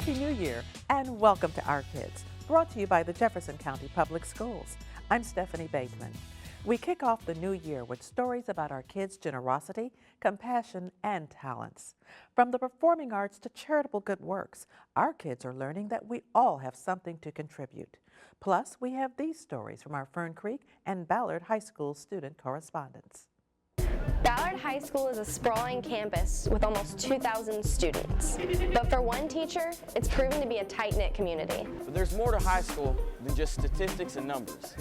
Happy New Year and welcome to Our Kids, brought to you by the Jefferson County Public Schools. I'm Stephanie Bateman. We kick off the new year with stories about our kids' generosity, compassion, and talents. From the performing arts to charitable good works, our kids are learning that we all have something to contribute. Plus, we have these stories from our Fern Creek and Ballard High School student correspondents. Ballard High School is a sprawling campus with almost 2,000 students. But for one teacher, it's proven to be a tight-knit community. But there's more to high school than just statistics and numbers.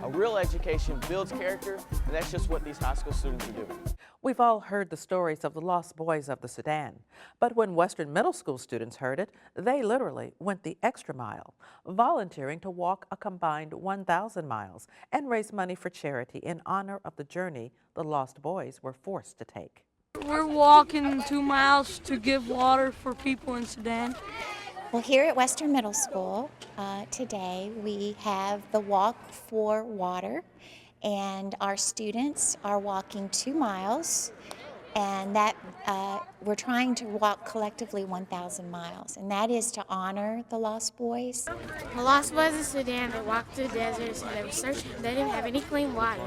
A real education builds character, and that's just what these high school students are doing. We've all heard the stories of the lost boys of the Sudan, but when Western Middle School students heard it, they literally went the extra mile, volunteering to walk a combined 1,000 miles and raise money for charity in honor of the journey the lost boys were forced to take. We're walking 2 miles to give water for people in Sudan. Well, here at Western Middle School today we have the Walk for Water, and our students are walking 2 miles, and that we're trying to walk collectively 1,000 miles, and that is to honor the lost boys. The lost boys in Sudan, they walked through deserts and they were searching. They didn't have any clean water.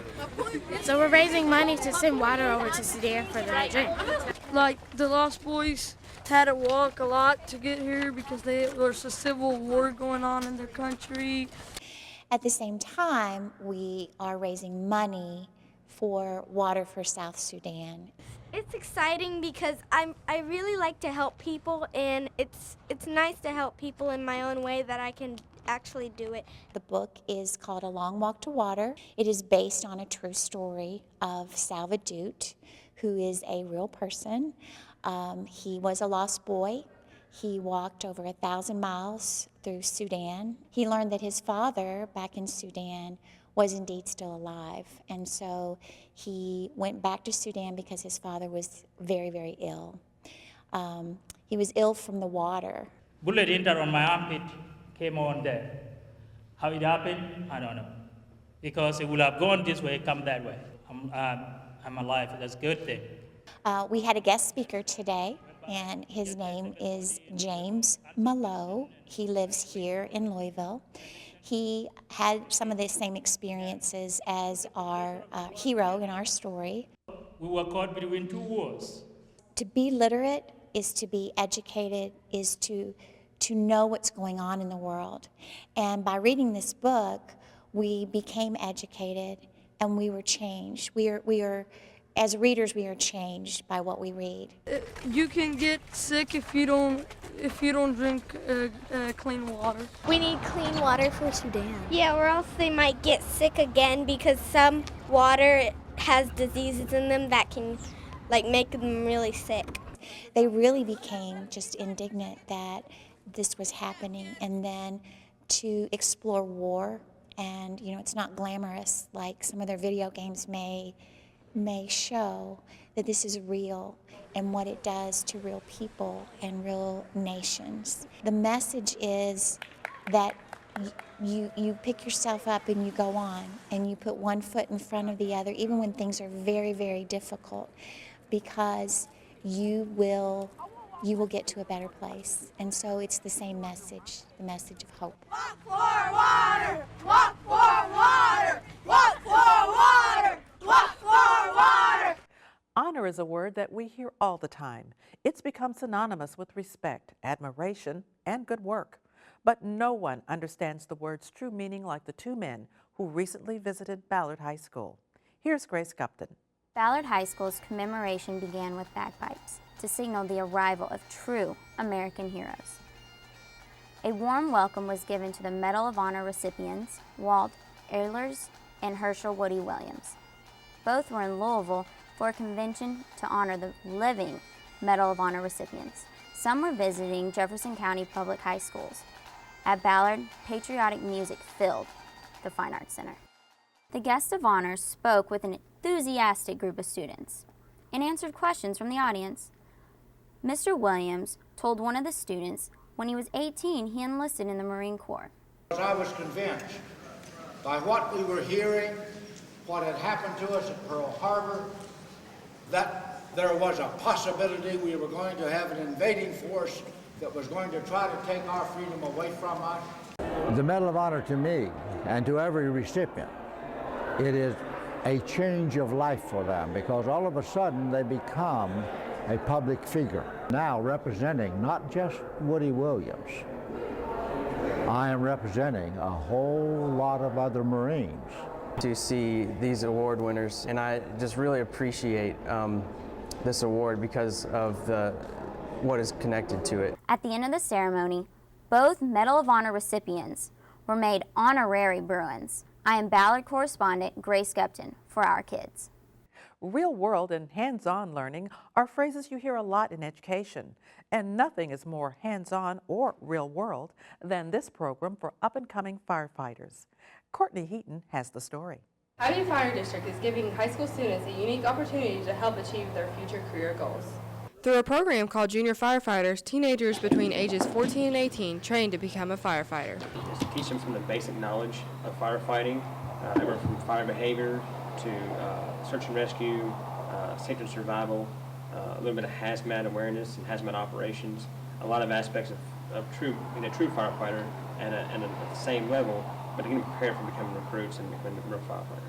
So we're raising money to send water over to Sudan for them to drink. Like, the lost boys had to walk a lot to get here because there's a civil war going on in their country. At the same time, we are raising money for water for South Sudan. It's exciting because I really like to help people, and it's nice to help people in my own way that I can actually do it. The book is called A Long Walk to Water. It is based on a true story of Salvadut, who is a real person. He was a lost boy. He walked over 1,000 miles through Sudan. He learned that his father back in Sudan was indeed still alive, and so he went back to Sudan because his father was very, very ill. He was ill from the water. Bullet entered on my armpit, came on there. How it happened, I don't know. Because it would have gone this way, come that way. I'm alive, that's a good thing. We had a guest speaker today, and his name is James Mallow. He lives here in Louisville. He had some of the same experiences as our hero in our story. We were caught between two wars. To be literate is to be educated, is to know what's going on in the world. And by reading this book, we became educated and we were changed. We are as readers, we are changed by what we read. You can get sick if you don't drink clean water. We need clean water for Sudan. Yeah, or else they might get sick again because some water has diseases in them that can make them really sick. They really became just indignant that this was happening, and then to explore war, and it's not glamorous like some of their video games may show, that this is real and what it does to real people and real nations. The message is that you pick yourself up and you go on and you put one foot in front of the other, even when things are very, very difficult, because you will get to a better place. And so it's the same message, the message of hope. Walk for water! Walk for water! Walk for water! Walk for water! Honor is a word that we hear all the time. It's become synonymous with respect, admiration, and good work. But no one understands the word's true meaning like the two men who recently visited Ballard High School. Here's Grace Gupton. Ballard High School's commemoration began with bagpipes to signal the arrival of true American heroes. A warm welcome was given to the Medal of Honor recipients, Walt Ehlers and Herschel Woody Williams. Both were in Louisville for a convention to honor the living Medal of Honor recipients. Some were visiting Jefferson County Public High Schools. At Ballard, patriotic music filled the Fine Arts Center. The guest of honor spoke with an enthusiastic group of students and answered questions from the audience. Mr. Williams told one of the students when he was 18 he enlisted in the Marine Corps. I was convinced by what we were hearing, what had happened to us at Pearl Harbor, that there was a possibility we were going to have an invading force that was going to try to take our freedom away from us. The Medal of Honor to me and to every recipient, it is a change of life for them because all of a sudden they become a public figure. Now representing not just Woody Williams, I am representing a whole lot of other Marines. To see these award winners, and I just really appreciate this award because of what is connected to it. At the end of the ceremony, both Medal of Honor recipients were made honorary Bruins. I am Ballard correspondent Grace Gupton for Our Kids. Real world and hands-on learning are phrases you hear a lot in education, and nothing is more hands-on or real world than this program for up-and-coming firefighters. Courtney Heaton has the story. Highview Fire District is giving high school students a unique opportunity to help achieve their future career goals. Through a program called Junior Firefighters, teenagers between ages 14 and 18 train to become a firefighter. Just teach them some of the basic knowledge of firefighting, everything from fire behavior to search and rescue, safety and survival, a little bit of hazmat awareness and hazmat operations, a lot of aspects of being a true firefighter and at the same level, but getting prepared for becoming recruits and becoming real firefighters.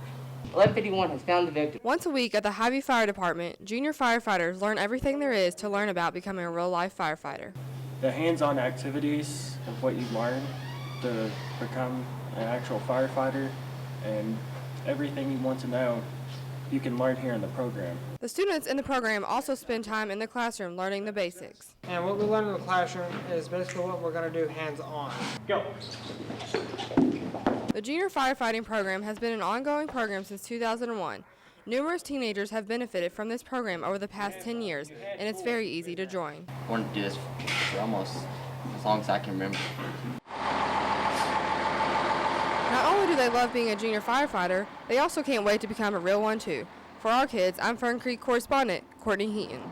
1151 has found the victim. Once a week at the Highview Fire Department, junior firefighters learn everything there is to learn about becoming a real-life firefighter. The hands-on activities of what you've learned to become an actual firefighter and everything you want to know, you can learn here in the program. The students in the program also spend time in the classroom learning the basics. And what we learn in the classroom is basically what we're going to do hands-on. Go! The junior firefighting program has been an ongoing program since 2001. Numerous teenagers have benefited from this program over the past 10 years, and it's very easy to join. I wanted to do this for almost as long as I can remember. Not only do they love being a junior firefighter, they also can't wait to become a real one too. For Our Kids, I'm Fern Creek correspondent Courtney Heaton.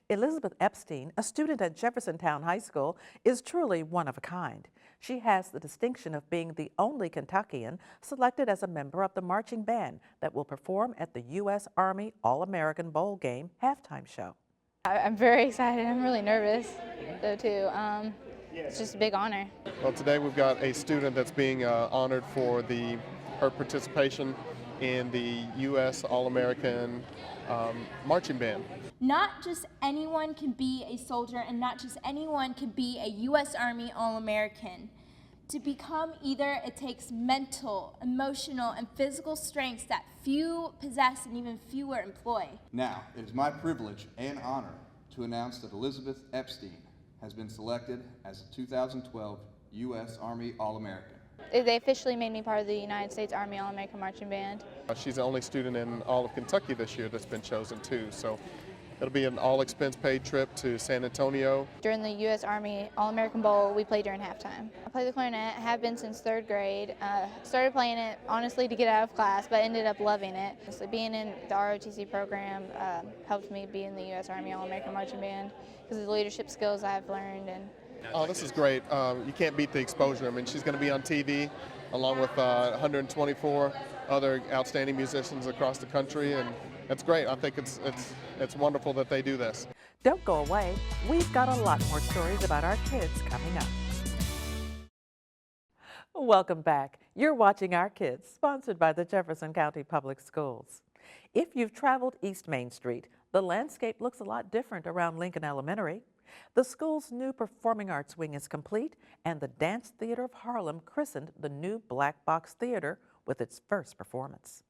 Elizabeth Epstein, a student at Jeffersontown High School, is truly one of a kind. She has the distinction of being the only Kentuckian selected as a member of the marching band that will perform at the U.S. Army All-American Bowl Game halftime show. I'm very excited. I'm really nervous, though, too. It's just a big honor. Well, today we've got a student that's being honored for her participation in the U.S. All-American marching band. Not just anyone can be a soldier, and not just anyone can be a U.S. Army All-American. To become either, it takes mental, emotional, and physical strengths that few possess and even fewer employ. Now, it is my privilege and honor to announce that Elizabeth Epstein has been selected as the 2012 U.S. Army All-American. They officially made me part of the United States Army All-American Marching Band. She's the only student in all of Kentucky this year that's been chosen too, so it'll be an all-expense-paid trip to San Antonio. During the U.S. Army All-American Bowl, we play during halftime. I play the clarinet, have been since 3rd grade. Started playing it, honestly, to get out of class, but ended up loving it. So being in the ROTC program helped me be in the U.S. Army All-American Marching Band because of the leadership skills I've learned. Oh, this is great. You can't beat the exposure. I mean, she's going to be on TV along with 124 other outstanding musicians across the country, and it's great. I think it's wonderful that they do this. Don't go away. We've got a lot more stories about our kids coming up. Welcome back. You're watching Our Kids, sponsored by the Jefferson County Public Schools. If you've traveled East Main Street, the landscape looks a lot different around Lincoln Elementary. The school's new performing arts wing is complete, and the Dance Theater of Harlem christened the new Black Box Theater with its first performance.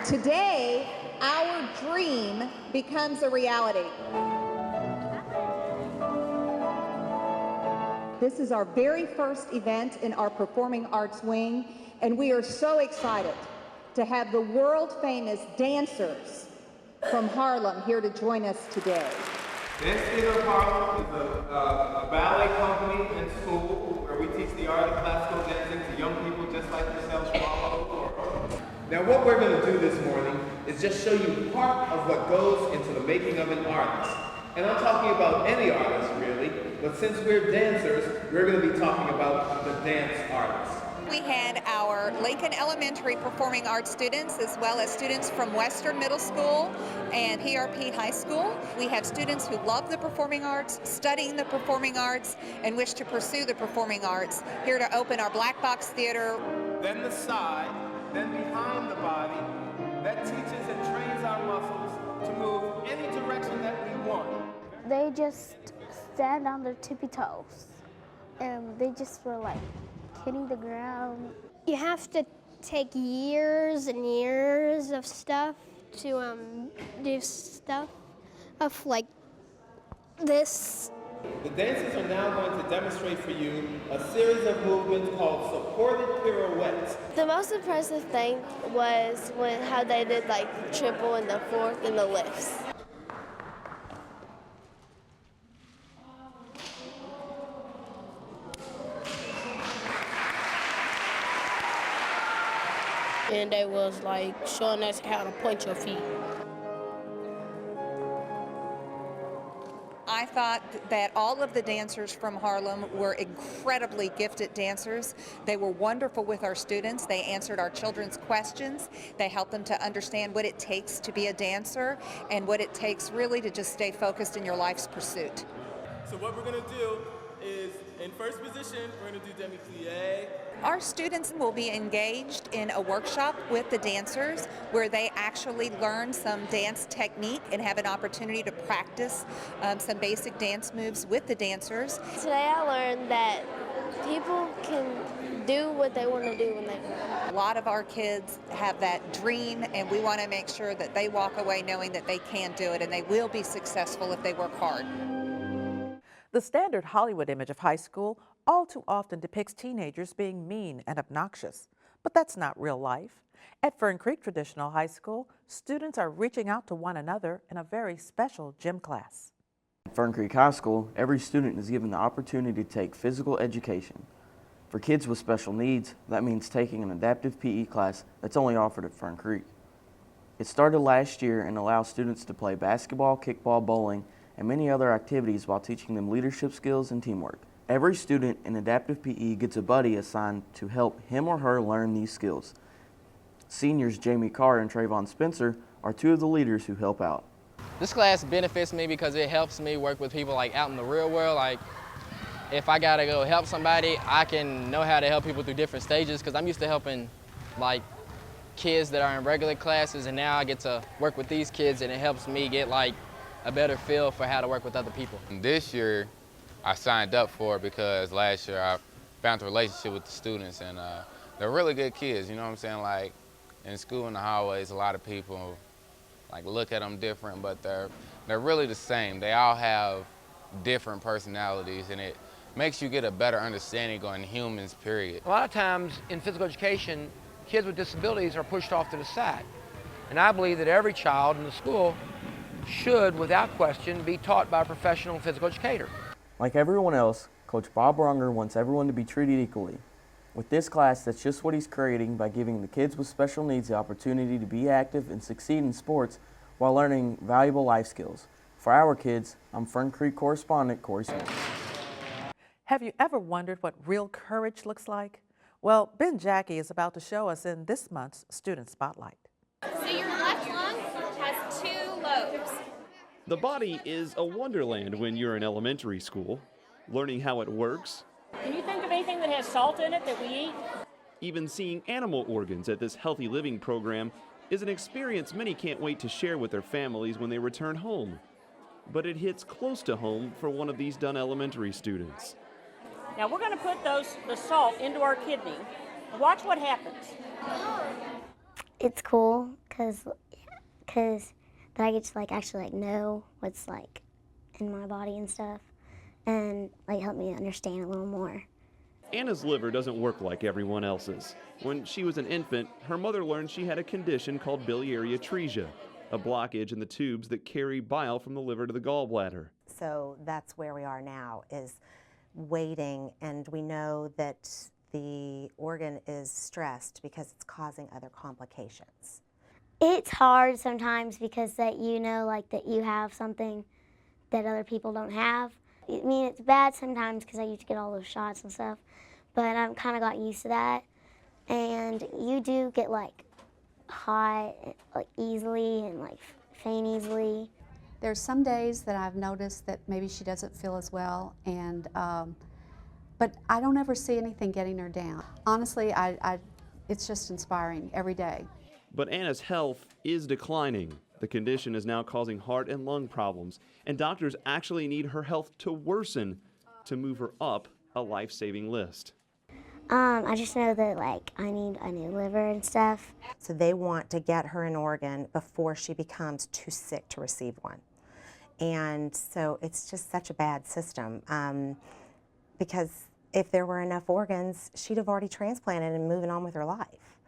Today, our dream becomes a reality. This is our very first event in our performing arts wing, and we are so excited to have the world-famous dancers from Harlem here to join us today. Dance Theater of Harlem is a ballet company and school where we teach the art of classical dancing to young people just like yourselves from all over the world. Now what we're going to do this morning is just show you part of what goes into the making of an artist. And I'm talking about any artist really, but since we're dancers, we're going to be talking about the dance artist. We had our Lincoln Elementary Performing Arts students as well as students from Western Middle School and PRP High School. We have students who love the performing arts, studying the performing arts, and wish to pursue the performing arts here to open our Black Box Theater. Then the side, then behind the body. That teaches and trains our muscles to move any direction that we want. They just stand on their tippy toes and they just were like hitting the ground. You have to take years and years of stuff to do stuff of like this. The dancers are now going to demonstrate for you a series of movements called supported pirouettes. The most impressive thing was how they did like the triple and the fourth and the lifts. And they was like showing us how to point your feet. I thought that all of the dancers from Harlem were incredibly gifted dancers. They were wonderful with our students. They answered our children's questions. They helped them to understand what it takes to be a dancer and what it takes really to just stay focused in your life's pursuit. So what we're going to do is, in first position, we're going to do demi-plie. Our students will be engaged in a workshop with the dancers where they actually learn some dance technique and have an opportunity to practice some basic dance moves with the dancers. Today I learned that people can do what they want to do when they grow. A lot of our kids have that dream, and we want to make sure that they walk away knowing that they can do it and they will be successful if they work hard. The standard Hollywood image of high school all too often depicts teenagers being mean and obnoxious, but that's not real life. At Fern Creek Traditional High School, students are reaching out to one another in a very special gym class. At Fern Creek High School, every student is given the opportunity to take physical education. For kids with special needs, that means taking an adaptive PE class that's only offered at Fern Creek. It started last year and allows students to play basketball, kickball, bowling, and many other activities while teaching them leadership skills and teamwork. Every student in adaptive PE gets a buddy assigned to help him or her learn these skills. Seniors Jamie Carr and Trayvon Spencer are two of the leaders who help out. This class benefits me because it helps me work with people like out in the real world. Like if I gotta go help somebody, I can know how to help people through different stages because I'm used to helping like kids that are in regular classes, and now I get to work with these kids and it helps me get like a better feel for how to work with other people. This year, I signed up for it because last year I found a relationship with the students, and they're really good kids, you know what I'm saying? Like in school in the hallways, a lot of people like look at them different, but they're really the same. They all have different personalities, and it makes you get a better understanding on humans, period. A lot of times in physical education, kids with disabilities are pushed off to the side. And I believe that every child in the school should, without question, be taught by a professional physical educator. Like everyone else, Coach Bob Runger wants everyone to be treated equally. With this class, that's just what he's creating by giving the kids with special needs the opportunity to be active and succeed in sports while learning valuable life skills. For our kids, I'm Fern Creek correspondent Corey Smith. Have you ever wondered what real courage looks like? Well, Ben Jackie is about to show us in this month's Student Spotlight. So your left lung has 2 lobes. The body is a wonderland when you're in elementary school, learning how it works. Can you think of anything that has salt in it that we eat? Even seeing animal organs at this healthy living program is an experience many can't wait to share with their families when they return home. But it hits close to home for one of these Dunn Elementary students. Now we're going to put the salt into our kidney. Watch what happens. It's cool because I get to actually know what's in my body and stuff, and help me understand a little more. Anna's liver doesn't work like everyone else's. When she was an infant, her mother learned she had a condition called biliary atresia, a blockage in the tubes that carry bile from the liver to the gallbladder. So that's where we are now, is waiting, and we know that the organ is stressed because it's causing other complications. It's hard sometimes because that you have something that other people don't have. I mean, it's bad sometimes because I used to get all those shots and stuff, but I've kind of gotten used to that. And you do get like hot like easily and like faint easily. There's some days that I've noticed that maybe she doesn't feel as well, and but I don't ever see anything getting her down. Honestly, it's just inspiring every day. But Anna's health is declining. The condition is now causing heart and lung problems, and doctors actually need her health to worsen to move her up a life-saving list. I just know that like I need a new liver and stuff. So they want to get her an organ before she becomes too sick to receive one. And so it's just such a bad system because if there were enough organs, she'd have already transplanted and moving on with her life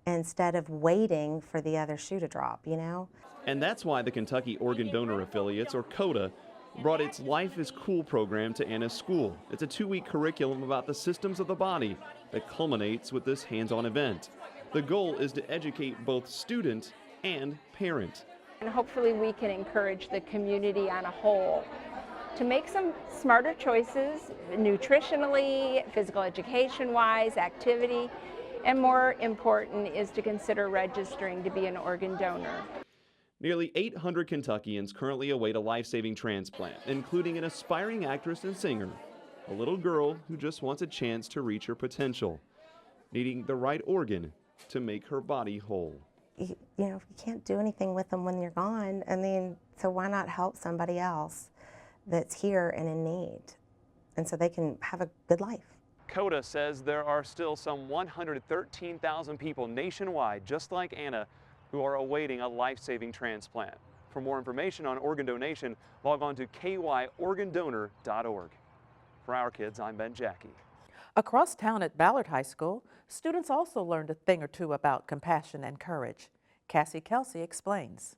instead of waiting for the other shoe to drop, you know? And that's why the Kentucky Organ Donor Affiliates, or CODA, brought its Life is Cool program to Anna's school. It's a 2-week curriculum about the systems of the body that culminates with this hands-on event. The goal is to educate both student and parent. And hopefully we can encourage the community on a whole to make some smarter choices, nutritionally, physical education-wise, activity, and more important is to consider registering to be an organ donor. Nearly 800 Kentuckians currently await a life-saving transplant, including an aspiring actress and singer, a little girl who just wants a chance to reach her potential, needing the right organ to make her body whole. You know, you can't do anything with them when you're gone. I mean, so why not help somebody else that's here and in need, and so they can have a good life. CODA says there are still some 113,000 people nationwide, just like Anna, who are awaiting a life-saving transplant. For more information on organ donation, log on to kyorgandonor.org. For Our Kids, I'm Ben Jackie. Across town at Ballard High School, students also learned a thing or two about compassion and courage. Cassie Kelsey explains.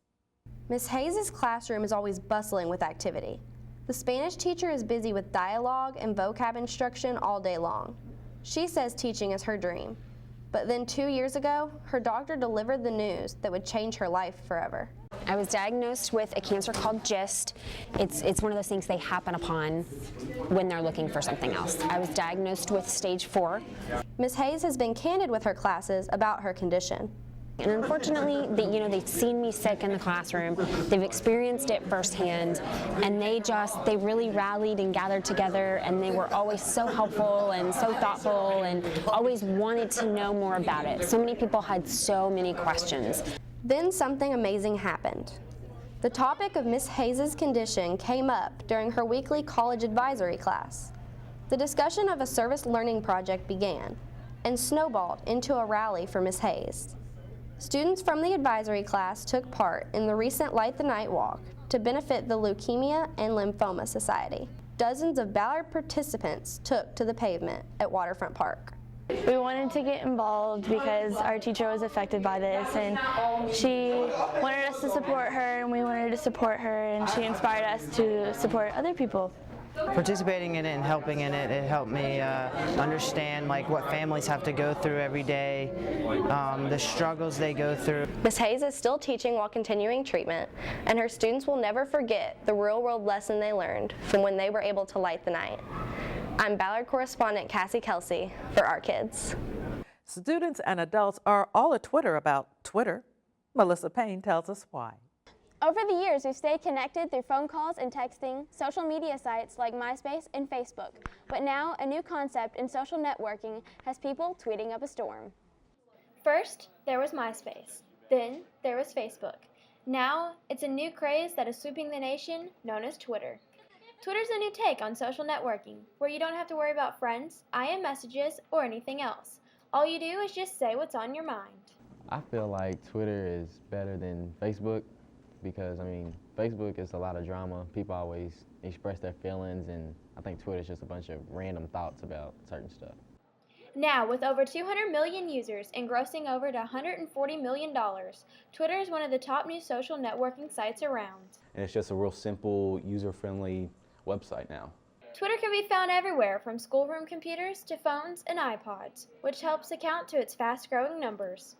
Ms. Hayes' classroom is always bustling with activity. The Spanish teacher is busy with dialogue and vocab instruction all day long. She says teaching is her dream. But then 2 years ago, her doctor delivered the news that would change her life forever. I was diagnosed with a cancer called GIST. It's one of those things they happen upon when they're looking for something else. I was diagnosed with stage 4. Ms. Hayes has been candid with her classes about her condition. And unfortunately, they've seen me sick in the classroom. They've experienced it firsthand, and they really rallied and gathered together, and they were always so helpful and so thoughtful and always wanted to know more about it. So many people had so many questions. Then something amazing happened. The topic of Ms. Hayes' condition came up during her weekly college advisory class. The discussion of a service learning project began and snowballed into a rally for Ms. Hayes. Students from the advisory class took part in the recent Light the Night Walk to benefit the Leukemia and Lymphoma Society. Dozens of Ballard participants took to the pavement at Waterfront Park. We wanted to get involved because our teacher was affected by this, and she wanted us to support her, and we wanted to support her, and she inspired us to support other people. Participating in it and helping in it, it helped me understand what families have to go through every day, the struggles they go through. Ms. Hayes is still teaching while continuing treatment, and her students will never forget the real-world lesson they learned from when they were able to light the night. I'm Ballard correspondent Cassie Kelsey for Our Kids. Students and adults are all at Twitter about Twitter. Melissa Payne tells us why. Over the years, we've stayed connected through phone calls and texting, social media sites like MySpace and Facebook. But now, a new concept in social networking has people tweeting up a storm. First, there was MySpace. Then, there was Facebook. Now, it's a new craze that is sweeping the nation, known as Twitter. Twitter's a new take on social networking, where you don't have to worry about friends, IM messages, or anything else. All you do is just say what's on your mind. I feel like Twitter is better than Facebook because, Facebook is a lot of drama. People always express their feelings, and I think Twitter is just a bunch of random thoughts about certain stuff. Now, with over 200 million users and grossing over to $140 million, Twitter is one of the top new social networking sites around. And it's just a real simple, user-friendly website now. Twitter can be found everywhere from schoolroom computers to phones and iPods, which helps account to its fast-growing numbers.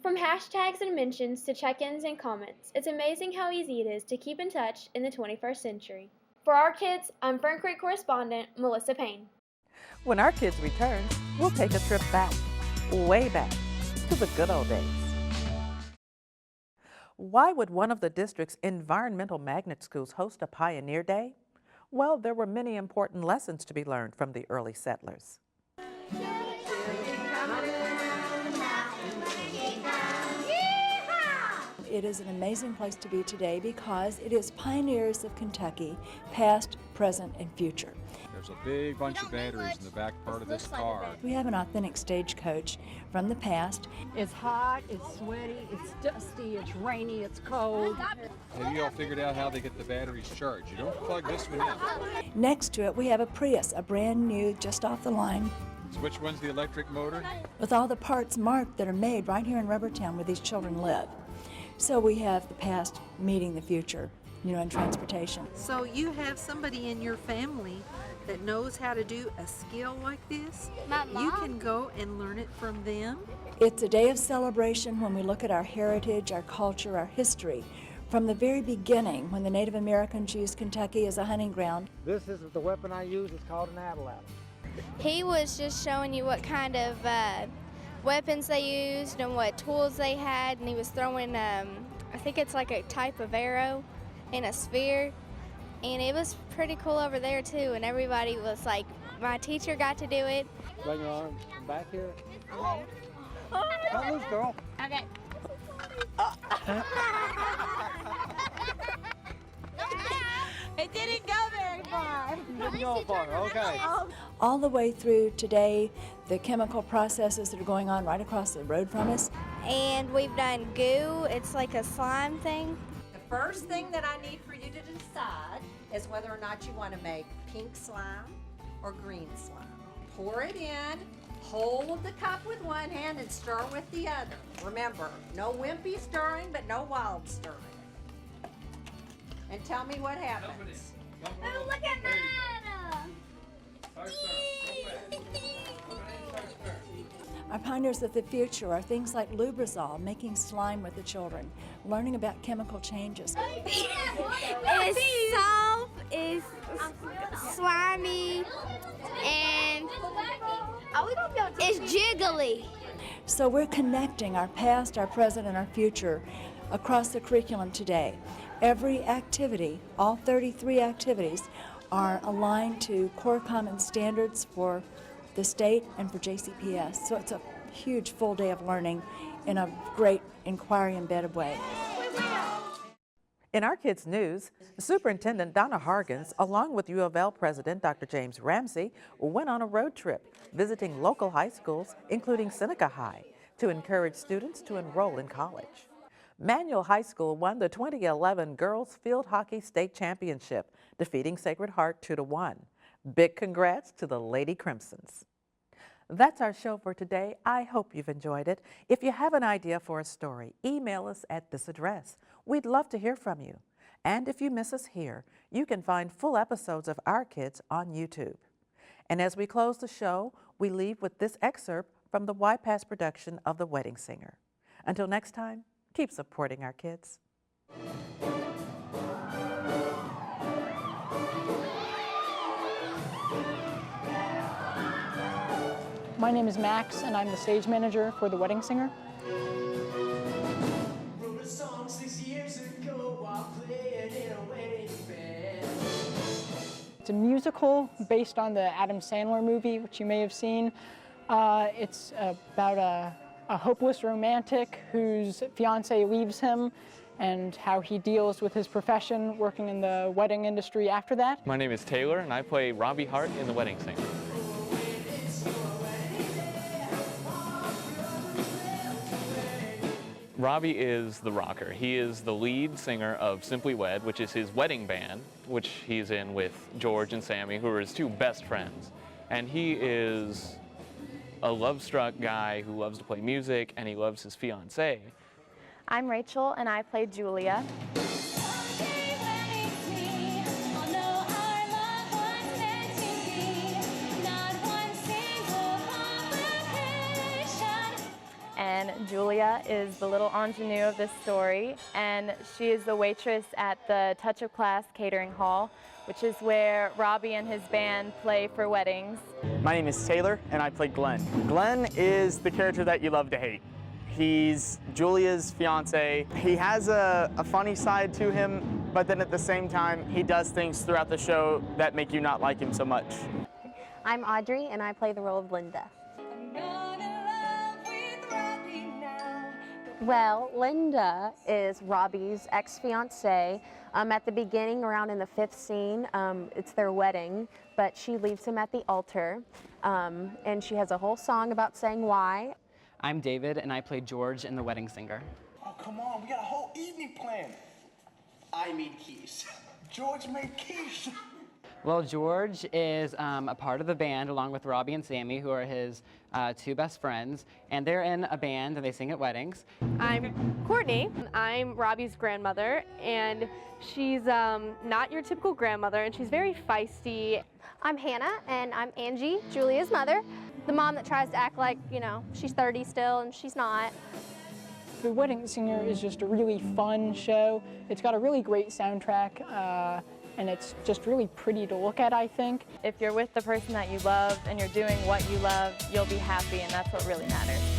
From hashtags and mentions to check-ins and comments, it's amazing how easy it is to keep in touch in the 21st century. For Our Kids, I'm Fern correspondent Melissa Payne. When Our Kids returns, we'll take a trip back. way back to the good old days. Why would one of the district's environmental magnet schools host a Pioneer Day? Well, there were many important lessons to be learned from the early settlers. It is an amazing place to be today because it is pioneers of Kentucky, past, present, and future. There's a big bunch of batteries in the back part of this car. We have an authentic stagecoach from the past. It's hot, it's sweaty, it's dusty, it's rainy, it's cold. Have you all figured out how they get the batteries charged? You don't plug this one in. Next to it, we have a Prius, a brand new, just off the line. So which one's the electric motor? With all the parts marked that are made right here in Rubbertown where these children live. So we have the past meeting the future, in transportation. So you have somebody in your family that knows how to do a skill like this? You can go and learn it from them? It's a day of celebration when we look at our heritage, our culture, our history. From the very beginning, when the Native Americans used Kentucky as a hunting ground. This is the weapon I use. It's called an avalanche. He was just showing you what kind of weapons they used and what tools they had, and he was throwing, I think it's like a type of arrow in a sphere, and it was pretty cool over there too, and everybody was like, my teacher got to do it. Bring your arm back here. Come loose, girl. Okay. It didn't go very far. Didn't go far, okay. All the way through today, the chemical processes that are going on right across the road from us. And we've done goo. It's like a slime thing. The first thing that I need for you to decide is whether or not you want to make pink slime or green slime. Pour it in, hold the cup with one hand and stir with the other. Remember, no wimpy stirring, but no wild stirring. And tell me what happens. Oh, look at mine! Our pioneers of the future are things like Lubrizol, making slime with the children, learning about chemical changes. It's soft, it's slimy, and it's jiggly. So we're connecting our past, our present, and our future across the curriculum today. Every activity, all 33 activities, are aligned to core common standards for the state and for JCPS. So it's a huge full day of learning in a great inquiry-embedded way. In our kids' news, Superintendent Donna Hargens, along with U of L President Dr. James Ramsey, went on a road trip visiting local high schools, including Seneca High, to encourage students to enroll in college. Manual High School won the 2011 Girls Field Hockey State Championship, defeating Sacred Heart 2-1. Big congrats to the Lady Crimsons. That's our show for today. I hope you've enjoyed it. If you have an idea for a story, email us at this address. We'd love to hear from you. And if you miss us here, you can find full episodes of Our Kids on YouTube. And as we close the show, we leave with this excerpt from the YPAS production of The Wedding Singer. Until next time, keep supporting our kids. My name is Max, and I'm the stage manager for The Wedding Singer. It's a musical based on the Adam Sandler movie, which you may have seen. It's about a hopeless romantic whose fiancée leaves him and how he deals with his profession working in the wedding industry after that. My name is Taylor, and I play Robbie Hart in The Wedding Singer. Robbie is the rocker. He is the lead singer of Simply Wed, which is his wedding band, which he's in with George and Sammy, who are his two best friends. And he is a love-struck guy who loves to play music, and he loves his fiancée. I'm Rachel, and I play Julia. And Julia is the little ingenue of this story, and she is the waitress at the Touch of Class Catering Hall, which is where Robbie and his band play for weddings. My name is Taylor, and I play Glenn. Glenn is the character that you love to hate. He's Julia's fiance. He has a funny side to him, but then at the same time, he does things throughout the show that make you not like him so much. I'm Audrey, and I play the role of Linda. Well, Linda is Robbie's ex-fiance. At the beginning, around in the 5th scene, it's their wedding, but she leaves him at the altar, and she has a whole song about saying why. I'm David, and I play George in The Wedding Singer. Oh, come on, we got a whole evening planned. I made quiche. George made quiche. Well, George is a part of the band along with Robbie and Sammy, who are his 2 best friends, and they're in a band and they sing at weddings. I'm Courtney. I'm Robbie's grandmother, and she's not your typical grandmother, and she's very feisty. I'm Hannah, and I'm Angie, Julia's mother. The mom that tries to act like, you know, she's 30 still, and she's not. The Wedding Singer is just a really fun show. It's got a really great soundtrack, and it's just really pretty to look at, I think. If you're with the person that you love and you're doing what you love, you'll be happy, and that's what really matters.